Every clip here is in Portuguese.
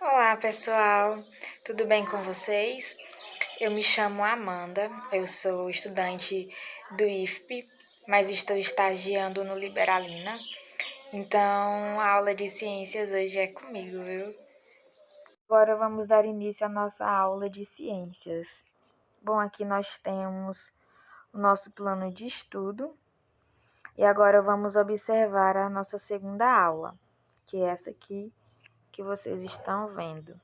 Olá, pessoal. Tudo bem com vocês? Eu me chamo Amanda, eu sou estudante do IFP, mas estou estagiando no Liberalina. Então, a aula de ciências hoje é comigo, viu? Agora vamos dar início à nossa aula de ciências. Bom, aqui nós temos o nosso plano de estudo e agora vamos observar a nossa segunda aula, que é essa aqui que vocês estão vendo.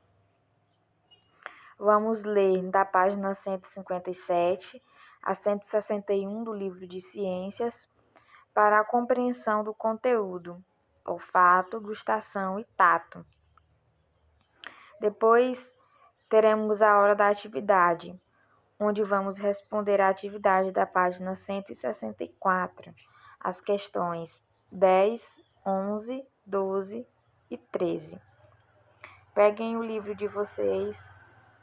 Vamos ler da página 157 a 161 do livro de Ciências para a compreensão do conteúdo, olfato, gustação e tato. Depois teremos a hora da atividade, onde vamos responder a atividade da página 164, as questões 10, 11, 12 e 13. Peguem o livro de vocês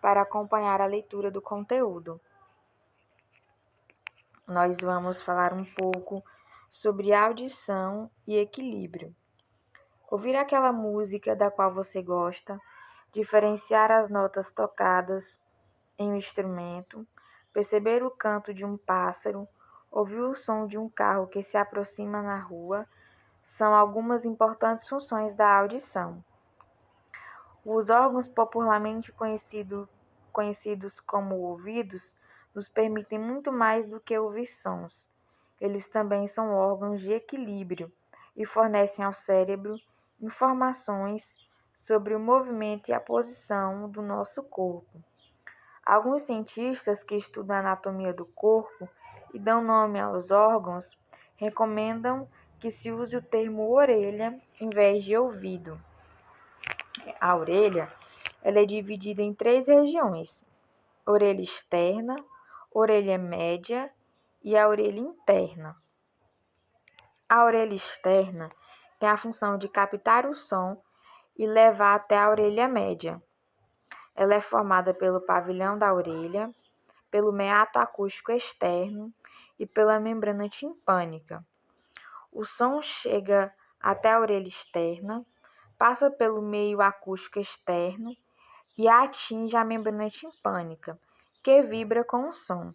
para acompanhar a leitura do conteúdo. Nós vamos falar um pouco sobre audição e equilíbrio. Ouvir aquela música da qual você gosta, diferenciar as notas tocadas em um instrumento, perceber o canto de um pássaro, ouvir o som de um carro que se aproxima na rua, são algumas importantes funções da audição. Os órgãos popularmente conhecidos como ouvidos nos permitem muito mais do que ouvir sons. Eles também são órgãos de equilíbrio e fornecem ao cérebro informações sobre o movimento e a posição do nosso corpo. Alguns cientistas que estudam a anatomia do corpo e dão nome aos órgãos recomendam que se use o termo orelha em vez de ouvido. A orelha ela é dividida em 3 regiões: orelha externa, orelha média e a orelha interna. A orelha externa tem a função de captar o som e levar até a orelha média. Ela é formada pelo pavilhão da orelha, pelo meato acústico externo e pela membrana timpânica. O som chega até a orelha externa, passa pelo meio acústico externo e atinge a membrana timpânica, que vibra com o som.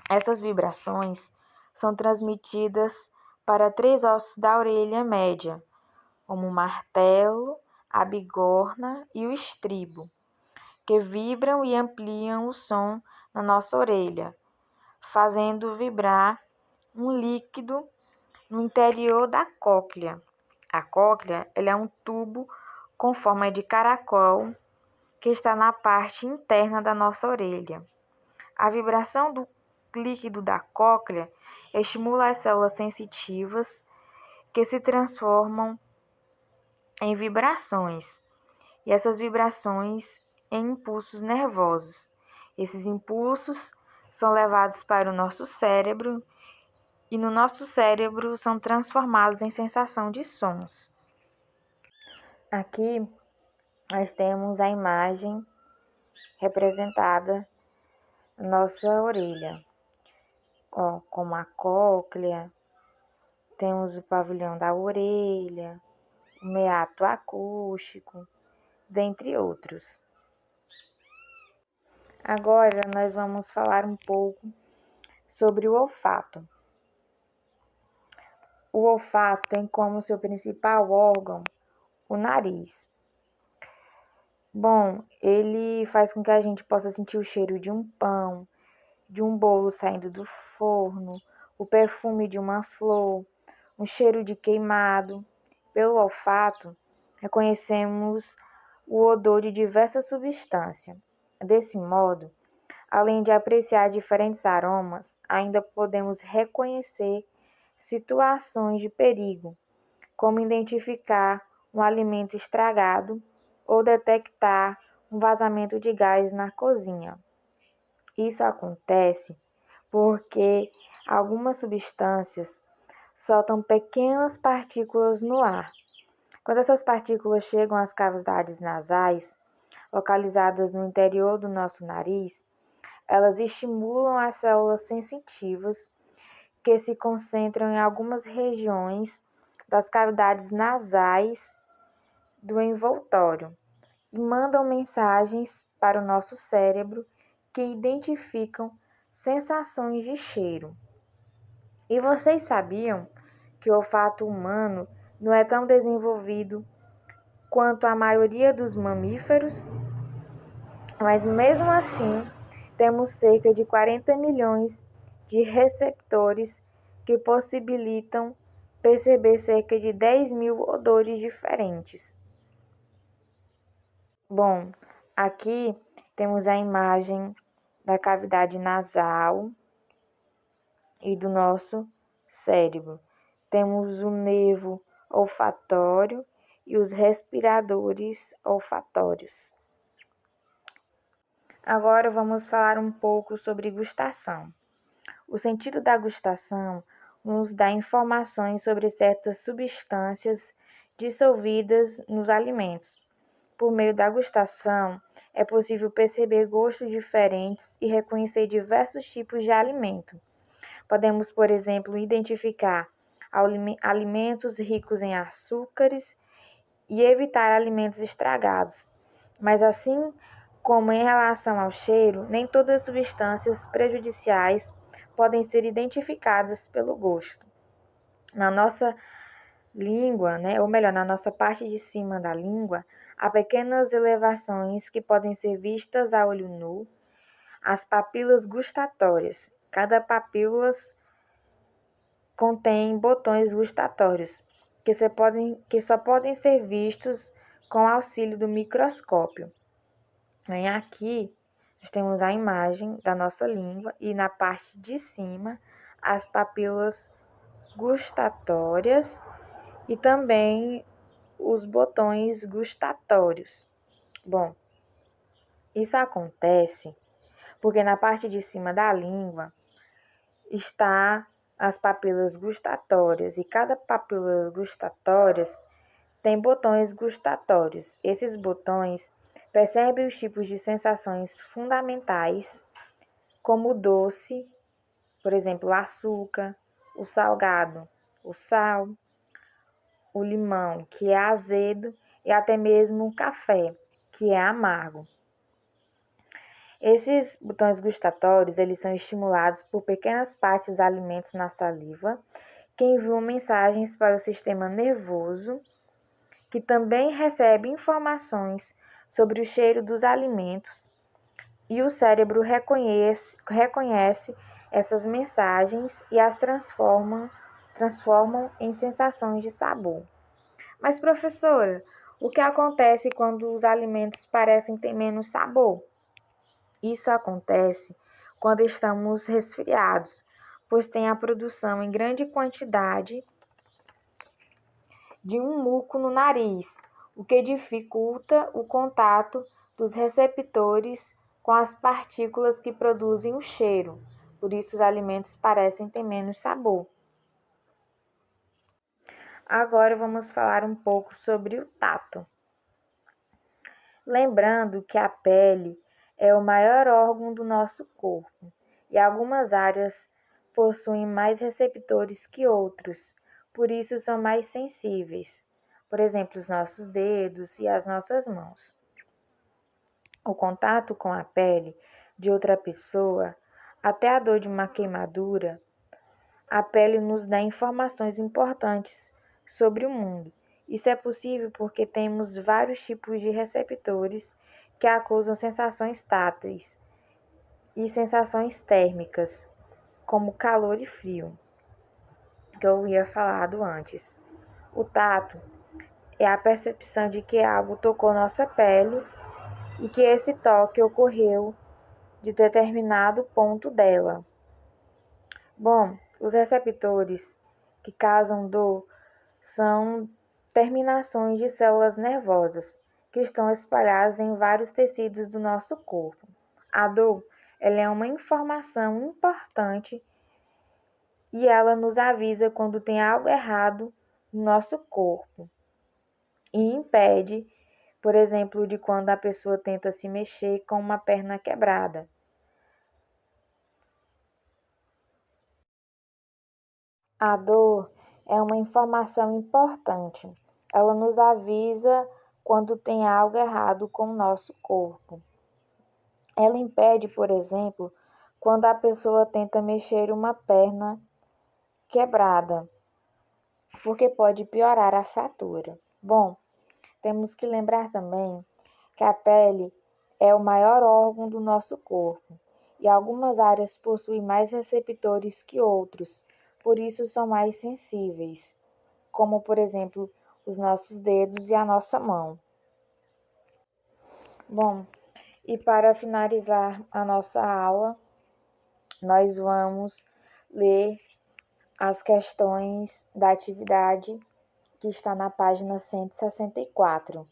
Essas vibrações são transmitidas para 3 ossos da orelha média, como o martelo, a bigorna e o estribo, que vibram e ampliam o som na nossa orelha, fazendo vibrar um líquido no interior da cóclea. A cóclea ela é um tubo com forma de caracol que está na parte interna da nossa orelha. A vibração do líquido da cóclea estimula as células sensitivas que se transformam em vibrações, e essas vibrações em impulsos nervosos. Esses impulsos são levados para o nosso cérebro e no nosso cérebro são transformados em sensação de sons. Aqui nós temos a imagem representada na nossa orelha, como a cóclea, temos o pavilhão da orelha, o meato acústico, dentre outros. Agora nós vamos falar um pouco sobre o olfato. O olfato tem como seu principal órgão o nariz. Bom, ele faz com que a gente possa sentir o cheiro de um pão, de um bolo saindo do forno, o perfume de uma flor, um cheiro de queimado. Pelo olfato, reconhecemos o odor de diversas substâncias. Desse modo, além de apreciar diferentes aromas, ainda podemos reconhecer situações de perigo, como identificar um alimento estragado ou detectar um vazamento de gás na cozinha. Isso acontece porque algumas substâncias soltam pequenas partículas no ar. Quando essas partículas chegam às cavidades nasais, localizadas no interior do nosso nariz, elas estimulam as células sensitivas que se concentram em algumas regiões das cavidades nasais do envoltório. e mandam mensagens para o nosso cérebro que identificam sensações de cheiro. E vocês sabiam que o olfato humano não é tão desenvolvido quanto a maioria dos mamíferos? Mas mesmo assim, temos cerca de 40 milhões de receptores que possibilitam perceber cerca de 10 mil odores diferentes. Bom, aqui temos a imagem da cavidade nasal e do nosso cérebro. Temos o nervo olfatório e os respiradores olfatórios. Agora vamos falar um pouco sobre gustação. O sentido da gustação nos dá informações sobre certas substâncias dissolvidas nos alimentos. Por meio da gustação, é possível perceber gostos diferentes e reconhecer diversos tipos de alimento. Podemos, por exemplo, identificar alimentos ricos em açúcares e evitar alimentos estragados. Mas assim como em relação ao cheiro, nem todas as substâncias prejudiciais podem ser identificadas pelo gosto. Na nossa língua, ou melhor, na nossa parte de cima da língua, há pequenas elevações que podem ser vistas a olho nu, as papilas gustatórias. Cada papila contém botões gustatórios, que só podem ser vistos com auxílio do microscópio. Aqui nós temos a imagem da nossa língua e na parte de cima as papilas gustatórias e também os botões gustatórios. Bom, isso acontece porque na parte de cima da língua está as papilas gustatórias e cada papila gustatória tem botões gustatórios. Esses botões percebem os tipos de sensações fundamentais, como o doce, por exemplo, o açúcar, o salgado, o sal, o limão, que é azedo, e até mesmo o café, que é amargo. Esses botões gustatórios, eles são estimulados por pequenas partes de alimentos na saliva, que enviam mensagens para o sistema nervoso, que também recebe informações sobre o cheiro dos alimentos, e o cérebro reconhece essas mensagens e as transformam em sensações de sabor. Mas, professora, o que acontece quando os alimentos parecem ter menos sabor? Isso acontece quando estamos resfriados, pois tem a produção em grande quantidade de um muco no nariz, o que dificulta o contato dos receptores com as partículas que produzem o cheiro. Por isso, os alimentos parecem ter menos sabor. Agora vamos falar um pouco sobre o tato. Lembrando que a pele é o maior órgão do nosso corpo e algumas áreas possuem mais receptores que outros, por isso são mais sensíveis. Por exemplo, os nossos dedos e as nossas mãos. O contato com a pele de outra pessoa, até a dor de uma queimadura, a pele nos dá informações importantes sobre o mundo. Isso é possível porque temos vários tipos de receptores que acusam sensações táteis e sensações térmicas, como calor e frio, que eu havia falado antes. O tato é a percepção de que algo tocou nossa pele e que esse toque ocorreu de determinado ponto dela. Bom, os receptores que causam dor são terminações de células nervosas que estão espalhadas em vários tecidos do nosso corpo. A dor, ela é uma informação importante e ela nos avisa quando tem algo errado no nosso corpo e impede, por exemplo, de quando a pessoa tenta se mexer com uma perna quebrada. A dor é uma informação importante. Ela nos avisa quando tem algo errado com o nosso corpo. Ela impede, por exemplo, quando a pessoa tenta mexer uma perna quebrada, porque pode piorar a fratura. Bom, temos que lembrar também que a pele é o maior órgão do nosso corpo e algumas áreas possuem mais receptores que outros, por isso são mais sensíveis, como por exemplo os nossos dedos e a nossa mão. Bom, e para finalizar a nossa aula, nós vamos ler as questões da atividade que está na página 164.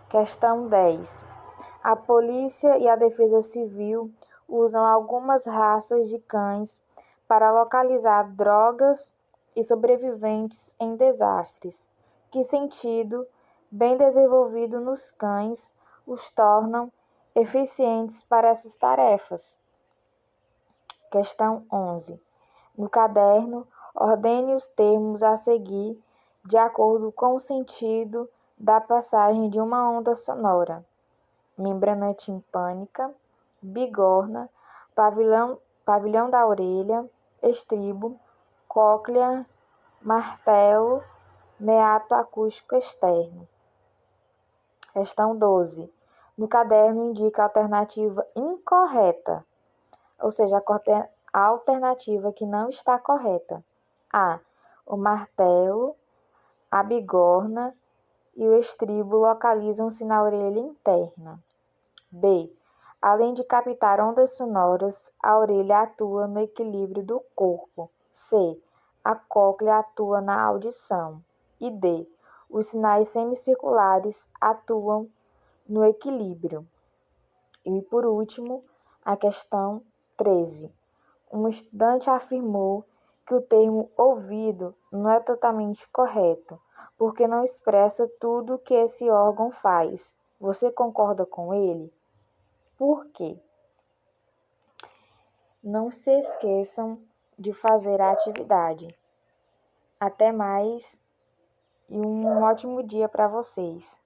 Questão 10. A polícia e a defesa civil usam algumas raças de cães para localizar drogas e sobreviventes em desastres. Que sentido, bem desenvolvido nos cães, os tornam eficientes para essas tarefas? Questão 11. No caderno, ordene os termos a seguir de acordo com o sentido da passagem de uma onda sonora: membrana timpânica, bigorna, pavilhão da orelha, estribo, cóclea, martelo, meato acústico externo. Questão 12. No caderno indica a alternativa incorreta, ou seja, a alternativa que não está correta. A. O martelo, a bigorna e o estribo localizam-se na orelha interna. B. Além de captar ondas sonoras, a orelha atua no equilíbrio do corpo. C. A cóclea atua na audição. E D. Os sinais semicirculares atuam no equilíbrio. E por último, a questão 13. Um estudante afirmou que o termo ouvido não é totalmente correto, porque não expressa tudo o que esse órgão faz. Você concorda com ele? Por quê? Não se esqueçam de fazer a atividade. Até mais e um ótimo dia para vocês.